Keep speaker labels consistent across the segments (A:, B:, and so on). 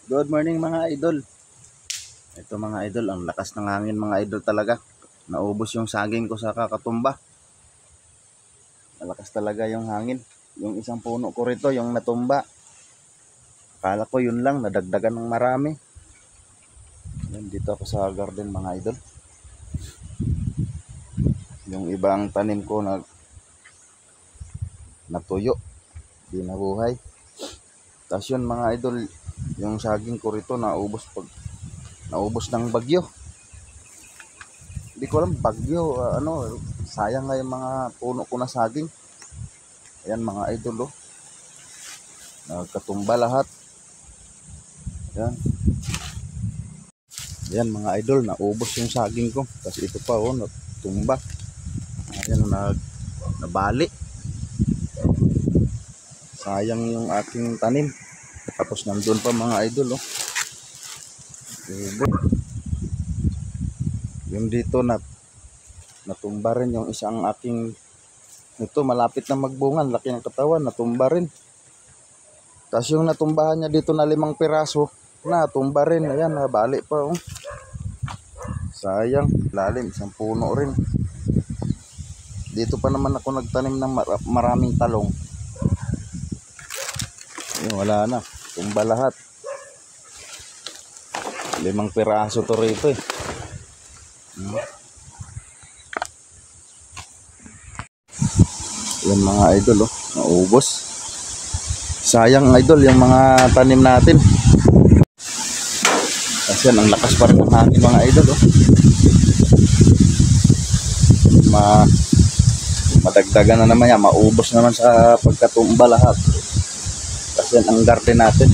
A: Good morning mga idol. Ito mga idol, ang lakas ng hangin mga idol talaga. Naubos yung saging ko sa kakatumba. Malakas talaga yung hangin. Yung isang puno ko rito, yung natumba. Akala ko yun lang, nadagdagan ng marami. Yan, dito ako sa garden mga idol. Yung ibang tanim ko natuyo, di nabuhay. Tapos yun mga idol, yung saging ko rito naubos ng bagyo. Hindi ko alam bagyo, sayang nga yung mga puno ko na saging. Ayan mga idol, nagkatumba lahat. Ayan. Ayan mga idol, naubos yung saging ko. Tapos ito pa natumba. Ayan, nabali. Sayang yung aking tanim. Tapos nandun pa mga idol, yung dito natumba rin yung isang aking ito, malapit na magbunga, laki ng katawan, natumba rin. Tapos yung natumbahan niya dito na 5 piraso, natumba rin. Ayan, nabali pa. Sayang, lalim, isang puno rin. Dito pa naman ako nagtanim ng maraming talong. Ayun, wala na, tumba lahat. 5 piraso to rito eh. Yan mga idol, naubos. Sayang idol yung mga tanim natin. Kasi ang lakas pa rin ng hangin mga idol, madagdagan na naman yan, maubos naman sa pagkatumba lahat. Kasi ang garden natin.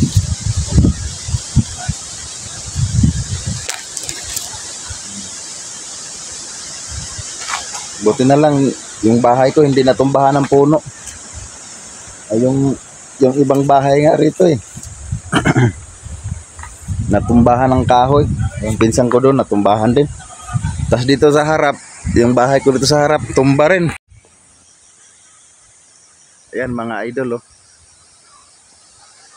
A: Buti na lang yung bahay ko hindi natumbahan ng puno. Ay yung ibang bahay nga rito eh. Natumbahan ng kahoy. Yung pinsan ko doon natumbahan din. Tapos dito sa harap, yung bahay ko dito sa harap, tumba rin. Ayan mga idol,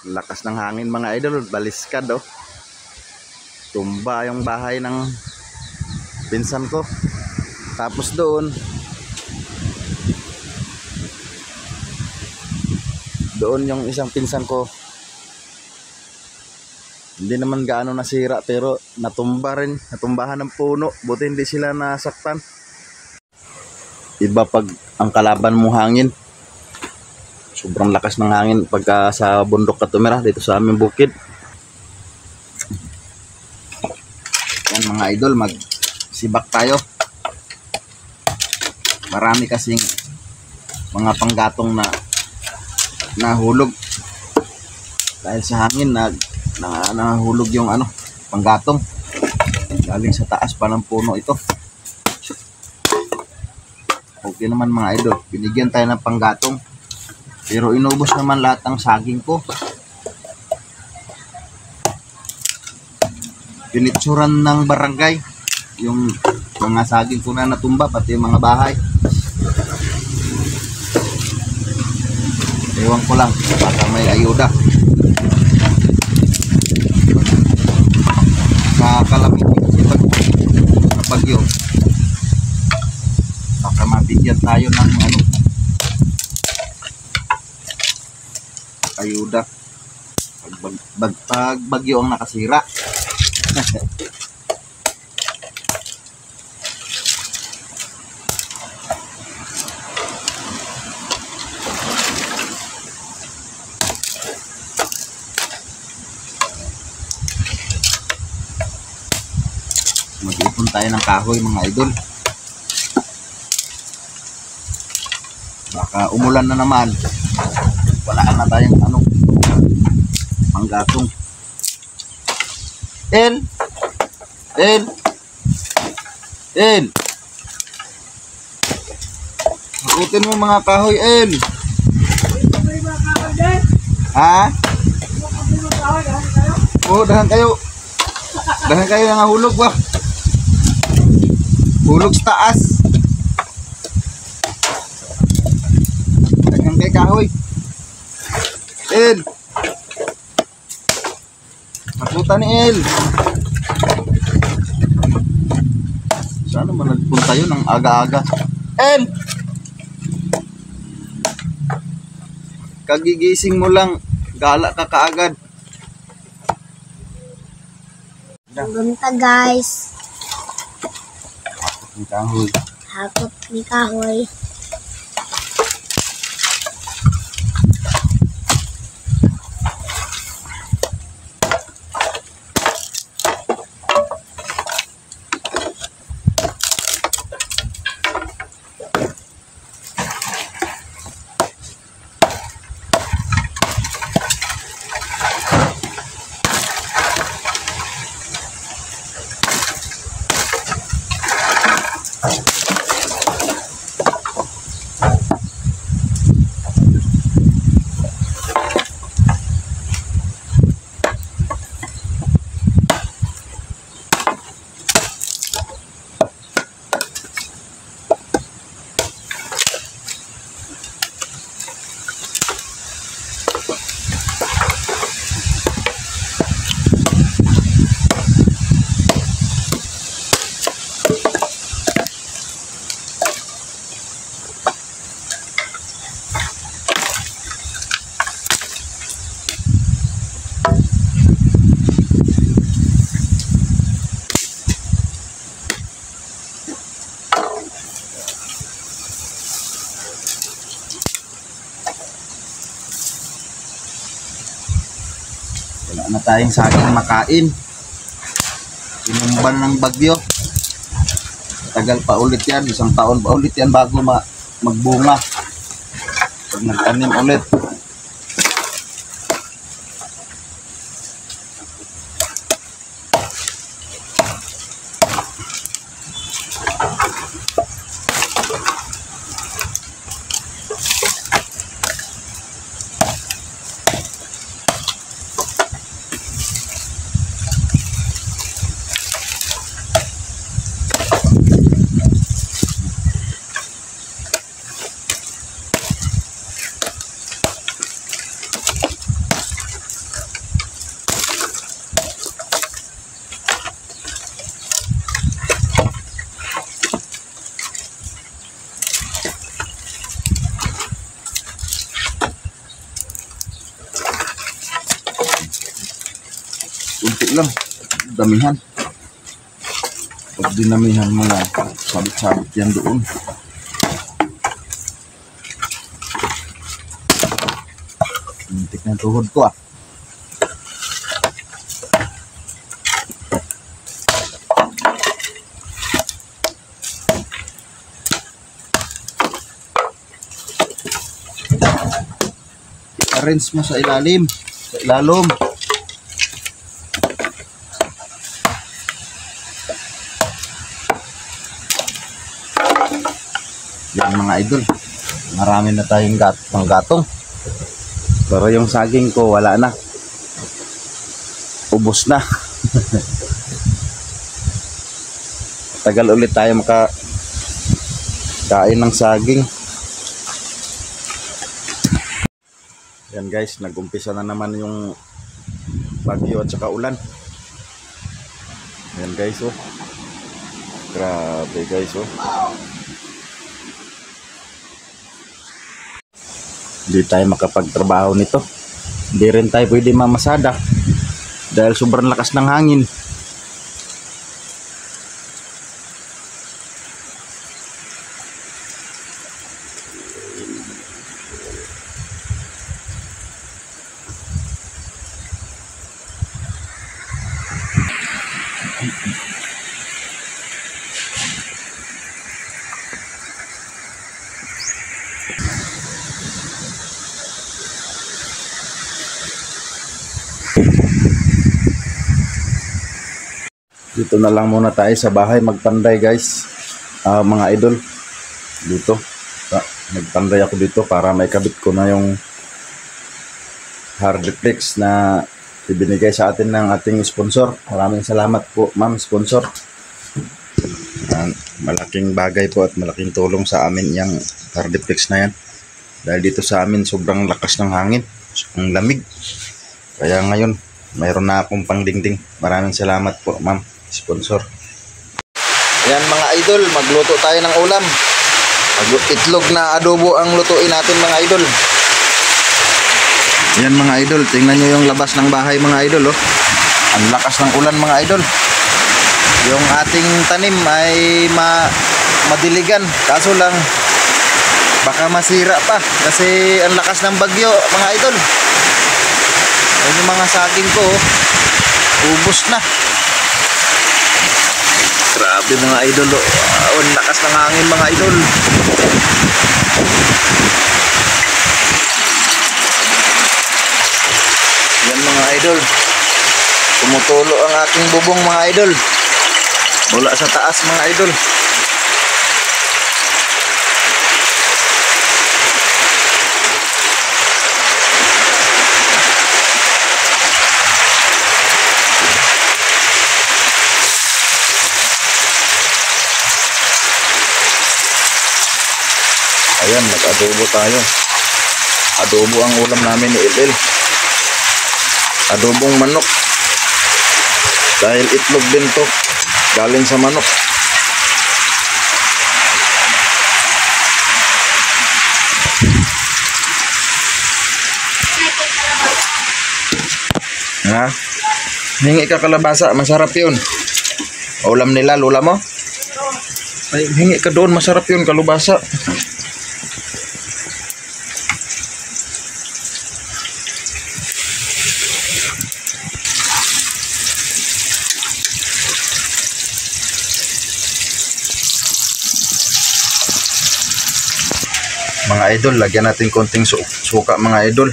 A: lakas ng hangin mga idol, baliskad tumba yung bahay ng pinsan ko. Tapos doon yung isang pinsan ko, hindi naman gaano nasira pero natumbahan ng puno. Buti hindi sila nasaktan. Iba pag ang kalaban mo hangin, sobrang lakas ng hangin pagka sa bundok ka tumira dito sa aming bukid. Yan mga idol, magsibak tayo. Marami kasing mga panggatong na nahulog dahil sa hangin. Nahulog yung panggatong galing sa taas pa ng puno ito. Okay naman mga idol, binigyan tayo ng panggatong pero inubos naman lahat ng saging ko. Pinitsuran ng barangay yung mga saging ko na natumba, pati yung mga bahay. Ewan ko lang, baka may ayuda. Sa calamity sa bagyo, baka mabigyan tayo ng ayuda pag bagyo ang nakasira. Mag-ipon tayo ng kahoy mga idol. Baka umulan na naman, wala na tayong panggatong. El hakutin mo mga kahoy, El. Ha? Dahan kayo nga hulog ba? Hulog sa taas. Dahan kay kahoy, El. Takutan ni El. Sana man nagpunta yun ng aga-aga. El! Kagigising mo lang, gala ka kaagad.
B: Bunta guys.
A: Ang kahoy.
B: Hakot ni kahoy.
A: Wala na tayong saging makain. Inumban ng bagyo. Tagal pa ulit yan. Isang taon pa ulit yan bago magbunga. Pag nagtanim ulit. Unti lang, damihan. Pag dinamihan mo yan, sabit-sabit yan doon. Untik na tuhod ko ah. I-arrange mo sa ilalim, sa ilalom. Yan mga idol, marami na tayong panggatong. Pero yung saging ko wala na, ubos na. Tagal ulit tayo makakain ng saging. Yan guys, nag-umpisa na naman yung bagyo at saka ulan. Yan guys, oh, grabe guys, oh. Hindi tayo makapagtrabaho nito. Hindi rin tayo pwede mamasada dahil sobrang lakas ng hangin. Dito na lang muna tayo sa bahay magpanday guys. Mga idol, dito nagpanday ako dito para may kabit ko na yung hard reflex na ibinigay sa atin ng ating sponsor. Maraming salamat po ma'am sponsor. Malaking bagay po at malaking tulong sa amin yung hard reflex na yan, dahil dito sa amin sobrang lakas ng hangin, ang lamig. Kaya ngayon mayroon na akong pangdingding. Maraming salamat po, ma'am, sponsor. Ayan mga idol, magluto tayo ng ulam. Itlog na adobo ang lutuin natin mga idol. Ayan mga idol, tingnan nyo yung labas ng bahay mga idol, oh. Ang lakas ng ulan mga idol. Yung ating tanim ay madiligan, kaso lang baka masira pa kasi ang lakas ng bagyo mga idol. Ayun yung mga saging ko, oh. Ubos na. Grabe mga idol, oh. Ang lakas ng hangin mga idol. Yan mga idol, tumutulo ang aking bubong mga idol mula sa taas mga idol. Ayan, nag-adobo tayo. Adobo ang ulam namin ni LL. Adobong manok. Dahil itlog din to, galing sa manok. Ha? Hingi ka kalabasa, masarap yun. Ulam nila, lula mo? Ay, hingi ka doon, masarap yun, kalabasa. Mga idol, lagyan natin konting suka mga idol.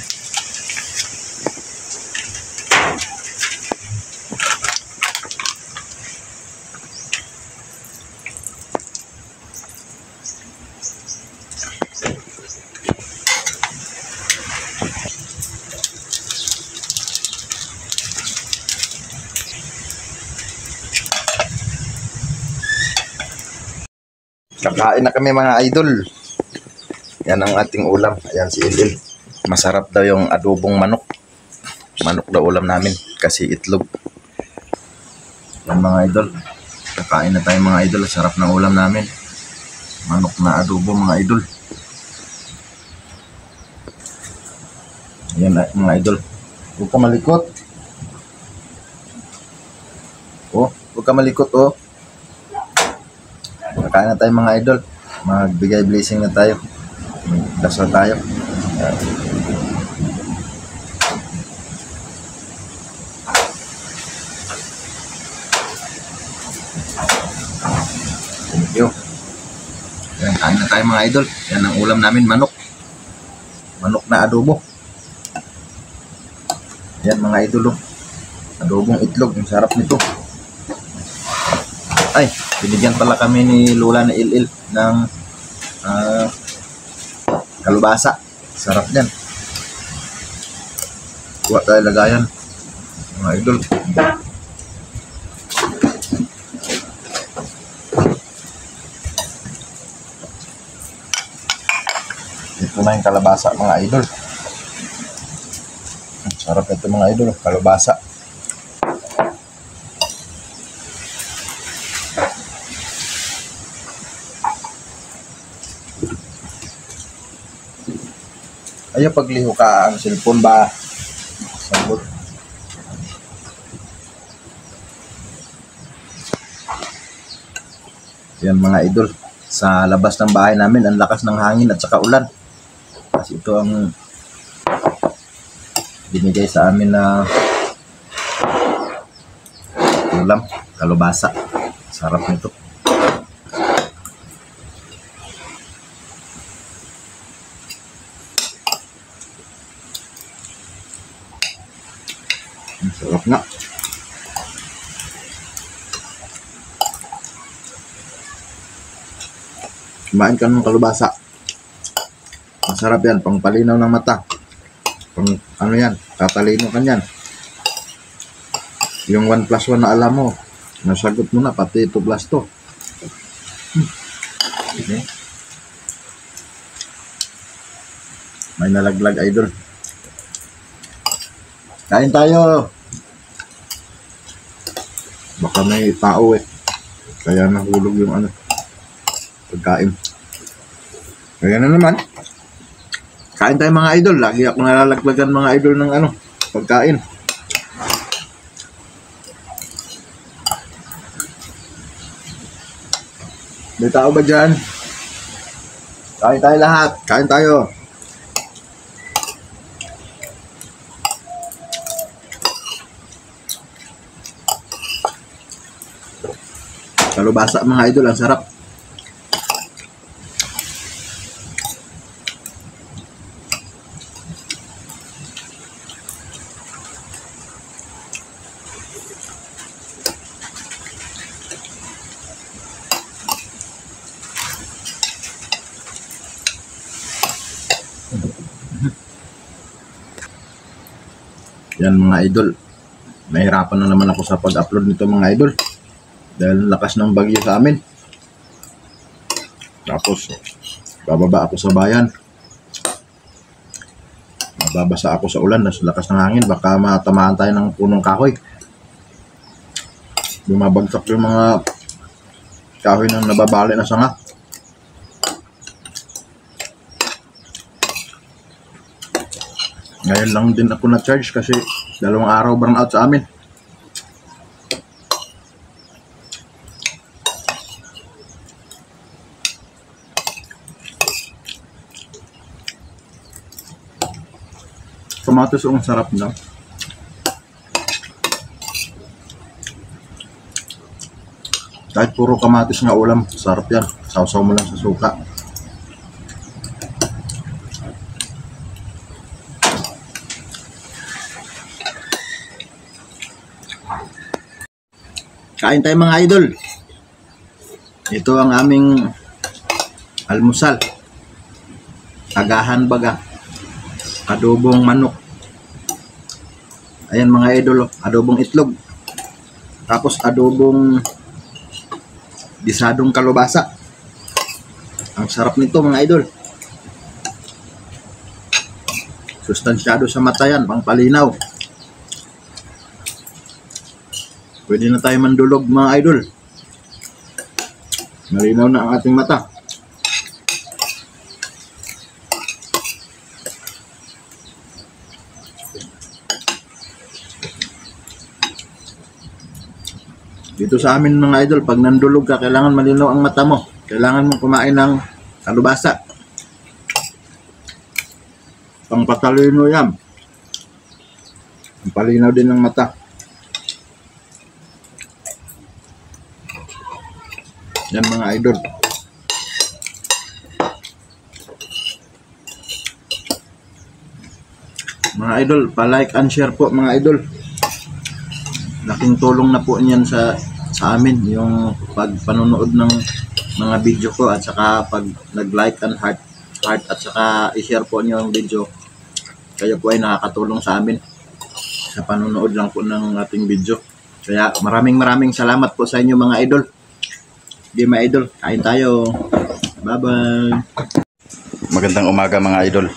A: Kakain na kami mga idol. Yan ang ating ulam. Ayan si LL. Masarap daw yung adobong manok. Manok daw ulam namin kasi itlog. Yan mga idol. Kakain na tayo mga idol. Sarap ng ulam namin. Manok na adobo mga idol. Yan mga idol. Huwag ka malikot. Oh, huwag ka malikot oh. Kakain na tayo mga idol. Magbigay blessing na tayo. Dasal tayo. Thank you. Yan, kain na tayo mga idol. Yan ang ulam namin, manok. Manok na adobo. Yan mga idol, oh. Adobong itlog. Ang sarap nito. Ay, binigyan pala kami ni Lola na LL ng kalubasa. Sarap yan. Kuha tayo lagayan mga idol. Ito na yung kalabasa mga idol. Sarap ito mga idol, kalabasa. Ayaw pagliho ka ang cellphone ba? Sabot. Yan mga idol. Sa labas ng bahay namin, ang lakas ng hangin at saka ulan. Kasi ito ang binigay sa amin na ulam, kalabasa. Sarap nito. Sarap nga. Kumain ka ng kalabasa. Masarap yan, pang palinaw ng mata. Pang ano yan, tatalino ka yan. Yung 1+1 na alam mo, nasagot mo na, pati 2+2. Okay. May nalaglag idol. Kain tayo. Baka may tao eh. Kaya nahulog yung ano, pagkain. Kaya na naman. Kain tayo mga idol. Lagi ako nalalaglagan mga idol ng ano, pagkain. May tao ba dyan? Kain tayo lahat. Kain tayo. Kalubasa mga idol, ang sarap. Yan mga idol. Nahirapan na naman ako sa pag-upload nito mga idol. Dahil lakas ng bagyo sa amin. Tapos, bababa ako sa bayan. Mababasa ako sa ulan. Nas lakas ng hangin. Baka matamaan tayo ng punong kahoy. Bumabagsak yung mga kahoy ng nababali na sanga. Ngayon lang din ako na-charge kasi 2 araw burn out sa amin. Kamatis ang sarap na. Kahit puro kamatis nga ulam, sarap yan. Sausaw mo lang sa suka. Kain tayo mga idol. Ito ang aming almusal. Agahan baga. Adobong manok. Ayan mga idol, adobong itlog. Tapos adobong bisadong kalubasa. Ang sarap nito mga idol. Sustansyado sa mata yan, pangpalinaw. Pwede na tayo mandulog mga idol. Malinaw na ang ating mata. Dito sa amin mga idol, pag nandulog ka, kailangan malinaw ang mata mo. Kailangan mo kumain ng kalubasa. Pangpatalino yan. Palinaw din ng mata. Yan mga idol. Mga idol, pa-like and share po mga idol. Laking tulong na po niyan sa amin yung pagpanonood ng mga video ko at saka pag nag-like and heart at saka i-share po niyo ang video. Kayo po ay nakakatulong sa amin sa panonood lang po ng ating video. Kaya maraming salamat po sa inyo mga idol. Di mga idol, kain tayo. Bye-bye. Magandang umaga mga idol.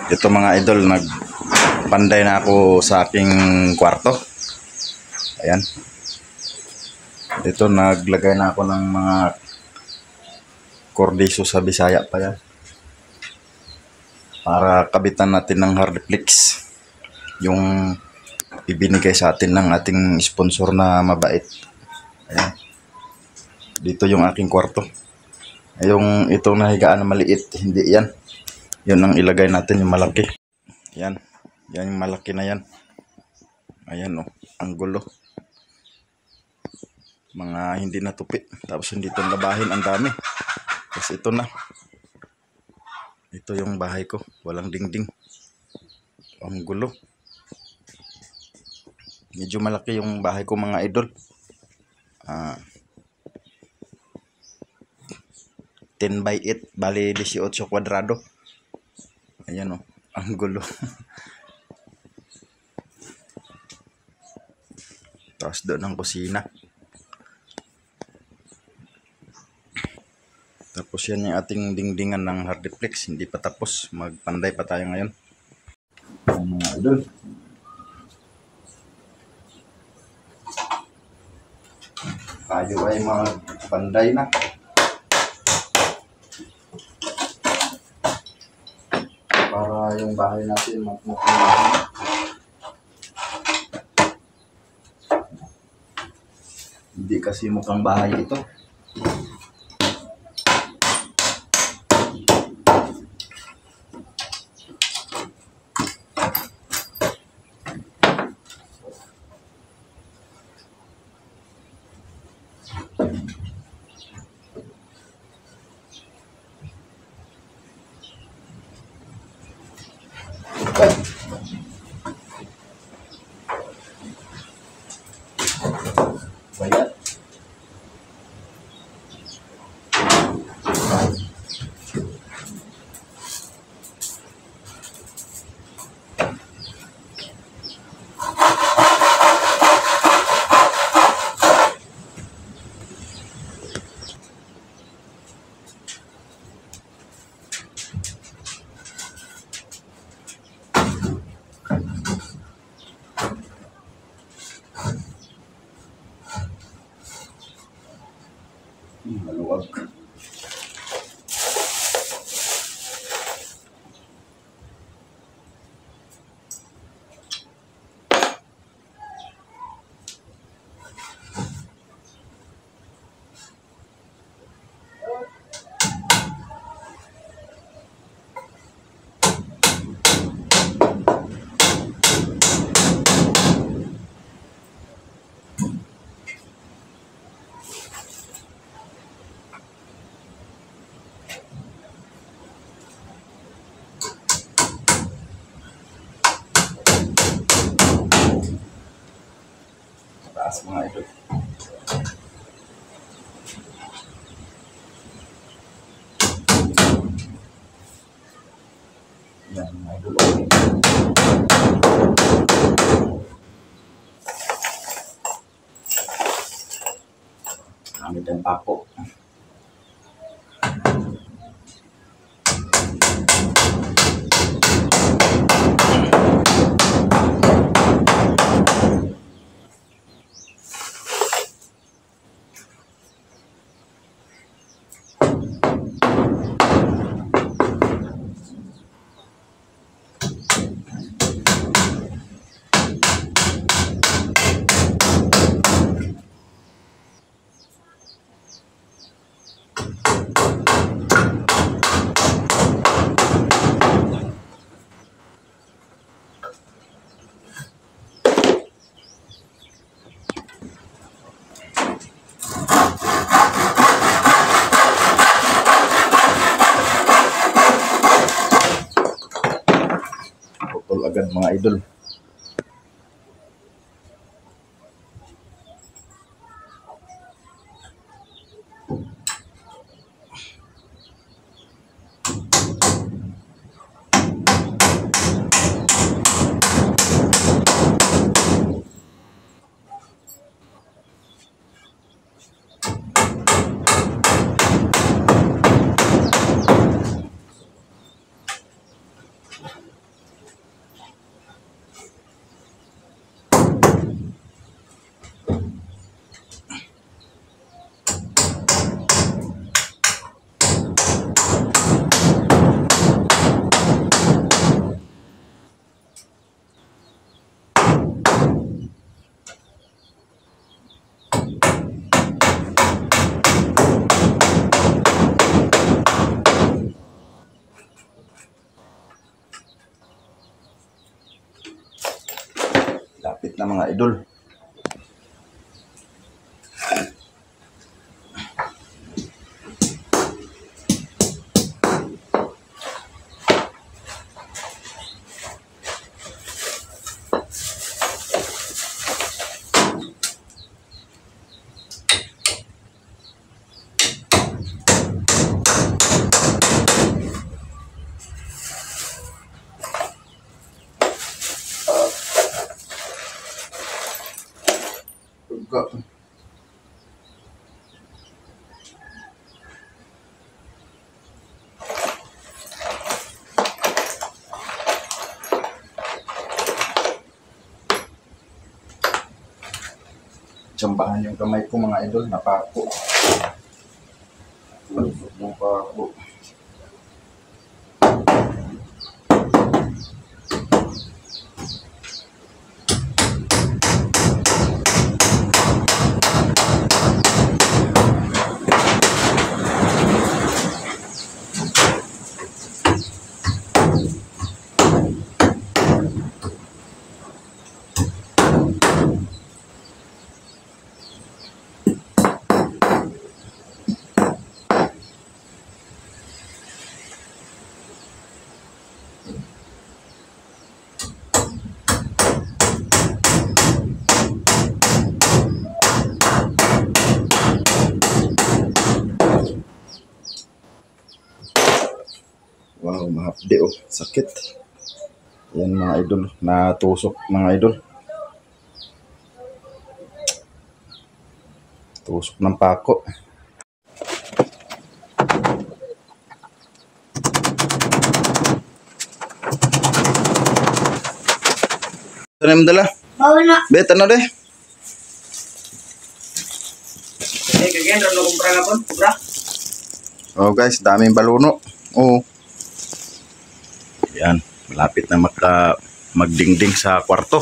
A: Ito mga idol, nagpanday na ako sa aking kwarto. Ayan. Dito naglagay na ako ng mga kordiso sa Bisaya pa yan. Para kabitan natin ng hardflex. Yung ibinigay sa atin ng ating sponsor na mabait. Ayan. Dito yung aking kwarto. Yung itong nahigaan na maliit, hindi yan. Yun ang ilagay natin, yung malaki. Yan. Yan yung malaki na yan. Ayan o, ang gulo. Mga hindi natupi. Tapos hindi itong labahin, ang dami. Tapos ito na. Ito yung bahay ko. Walang dingding. Ang gulo. Medyo malaki yung bahay ko mga idol. 10 by 8, bali 18 kwadrado. Ayan o, ang gulo. Tapos doon ang kusina. Tapos yan yung ating dingdingan ng hardflex. Hindi pa tapos, magpanday pa tayo ngayon. Mga idol. Tayo ay magbanday na. Para yung bahay natin magmukhang hindi kasi mukhang bahay ito. Bayat. Maluwag. Taas mga idol. Yan mga idol. Gamit ang pako. Putol agad mga idol. Lapit na mga idol. Tuga. Tsambahan yung kamay ko mga idol, napako. Malusog yung pako. Wow, mahapdi oh, sakit. Yan mga idol, natusok mga idol. Tusok ng pako. Ano yung dala?
B: Bawa na.
A: Bet, ano deh?
C: Kagyan, rano kumpra nga po, kumpra.
A: Oh guys, daming baluno. Oh. Yan, malapit na magdingding sa kwarto.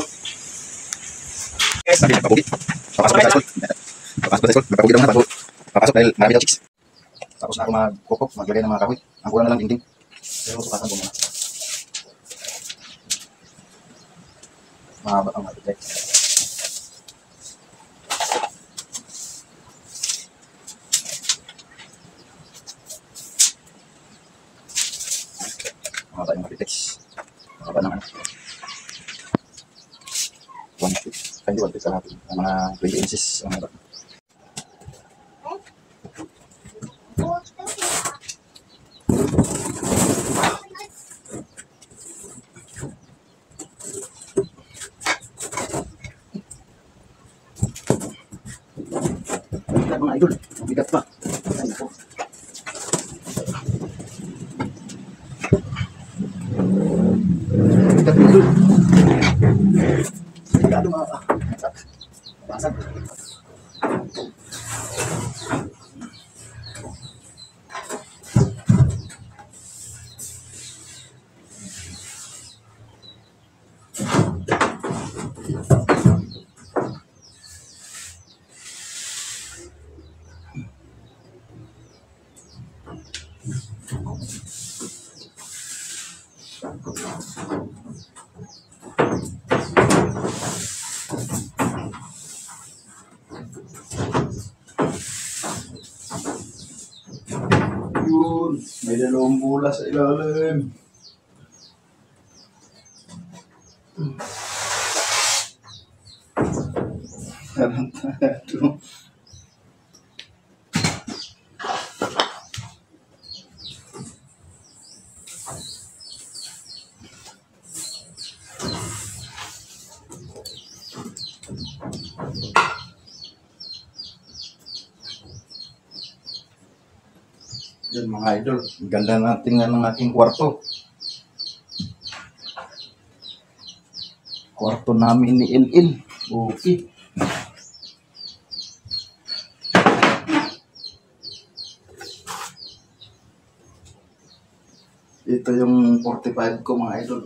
C: Guys,
A: Papasok na sa school. Papasok na sa school. Magpapugi daw na. Papasok dahil marami daw chicks. Tapos na ako magkukok, maglagay ng mga kahoy. Ang kulang na lang dingding. Pero sukatan ko muna. Mahaba ang matibay. Mahaba yung matibay. Mahaba ng ano. 1 feet. Hindi 1 feet ka natin. Ang mga 20 inches. Ang mahaba. Mga idol, mabigat pa. Ay, ako. Mabigat pa idol. Mabigat mga basag. Yun, may dalawang bola sa ilalim. Tarantado. Yan mga idol, ang ganda natin nga ng aking kwarto. Kwarto namin ni Il. Okay. Ito yung 45 ko mga idol.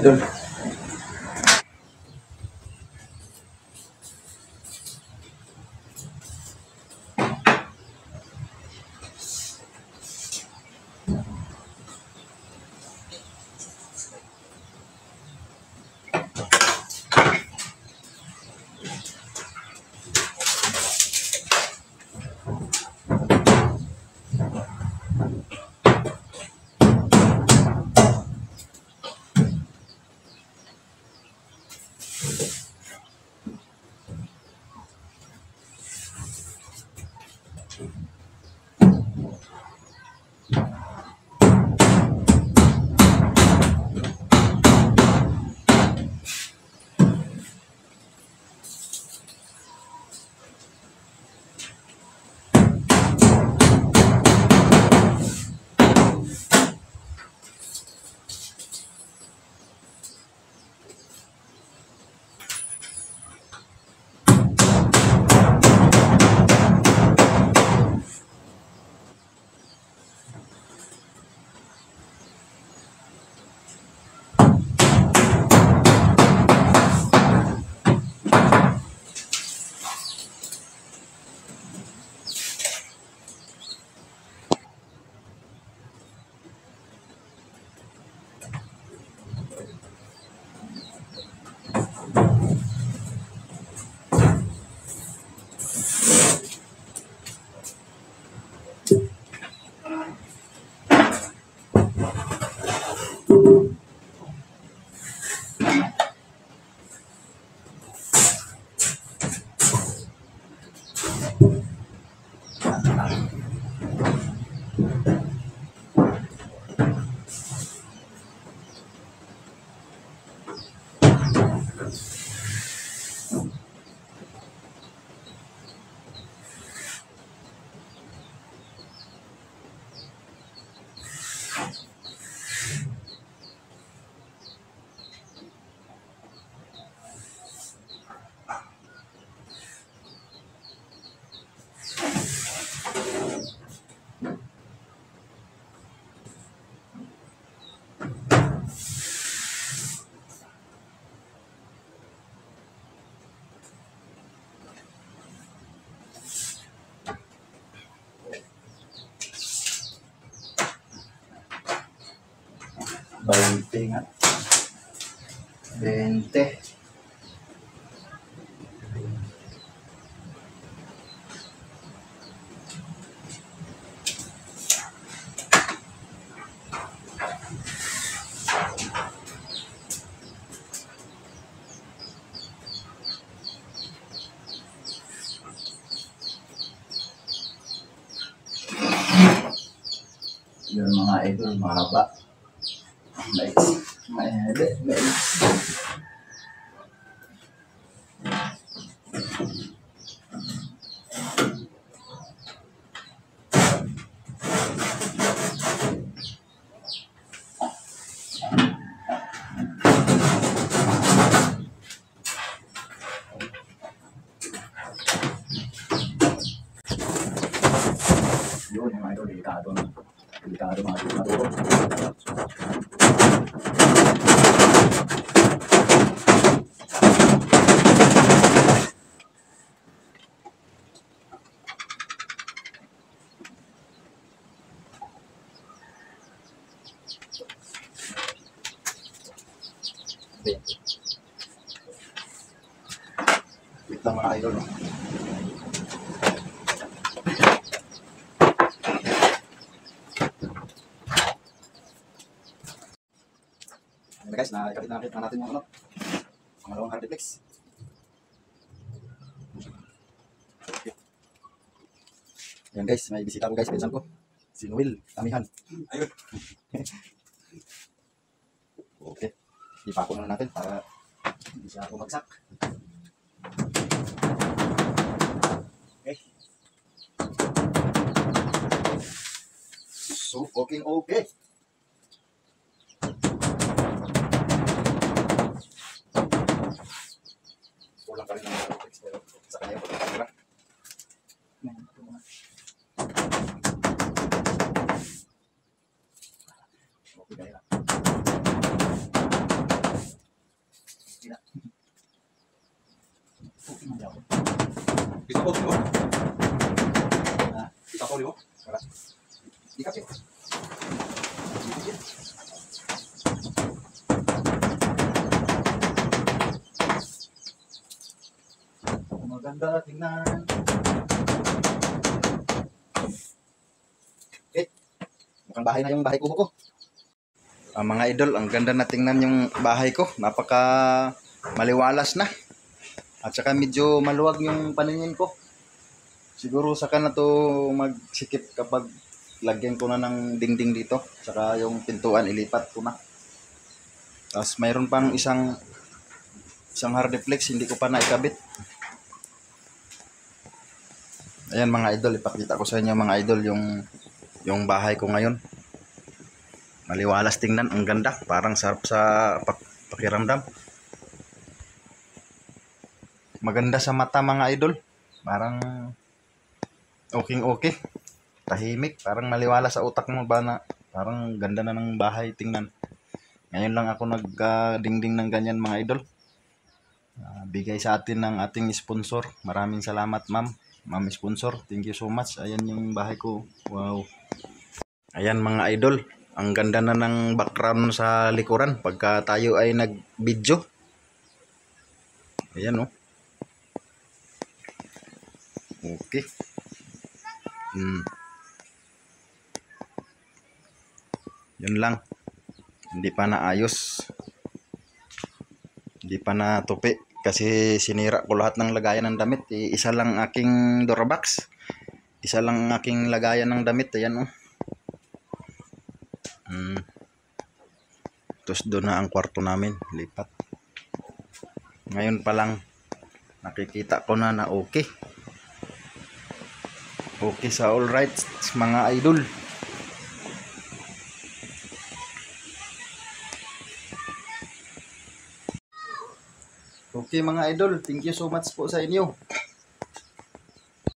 A: idol.
D: Bainte nga. 20. Yun mga idol, mahaba. May hede, may yun mga idol, delikado na. Delikado mga idol, matulog. Wait lang mga idol. Ayan guys, nakakit na natin yung pangalawang hardiplex. Okay. Ayan guys, may bisita ko guys, pinsan ko. Si Noel, Tamihan. Ayun. Okay. Ipako na natin para hindi siya bumagsak. Okay. So, okay. Kulang ka rin ng text pero sa kanya po ito ba? Okay, kaya lang. Bisa po, di mo? Bisa po, di mo? Wala. Di kasi. Maganda tingnan. Okay. Mukhang bahay na yung bahay kubo ko.
A: Mga idol, ang ganda na tingnan yung bahay ko. Napaka maliwalas na. At saka medyo maluwag yung paningin ko. Siguro saka na to magsikip kapag lagyan ko na ng dingding dito. Saka yung pintuan ilipat ko na. Tapos mayroon pang isang hardiplex, hindi ko pa naikabit. Ayan mga idol, ipakita ko sa inyo mga idol yung bahay ko ngayon. Maliwalas tingnan, ang ganda, parang sarap sa pakiramdam. Maganda sa mata mga idol. Parang okay. Tahimik, parang maliwalas sa utak mo ba na parang ganda na ng bahay tingnan. Ngayon lang ako nagdingding ng ganyan mga idol. Bigay sa atin ng ating sponsor. Maraming salamat ma'am sponsor. Thank you so much. Ayan yung bahay ko. Wow. Ayan mga idol. Ang ganda na ng background sa likuran pagka tayo ay nag-video. Ayan oh. Okay. Yun lang. Hindi pa naayos. Hindi pa natupi kasi sinira ko lahat ng lagayan ng damit. Isa lang aking Durabox. Isa lang aking lagayan ng damit. Ayan oh. Tapos doon na ang kwarto namin, lipat. Ngayon pa lang nakikita ko na okay. Okay sa all rights mga idol. Okay mga idol, thank you so much po sa inyo.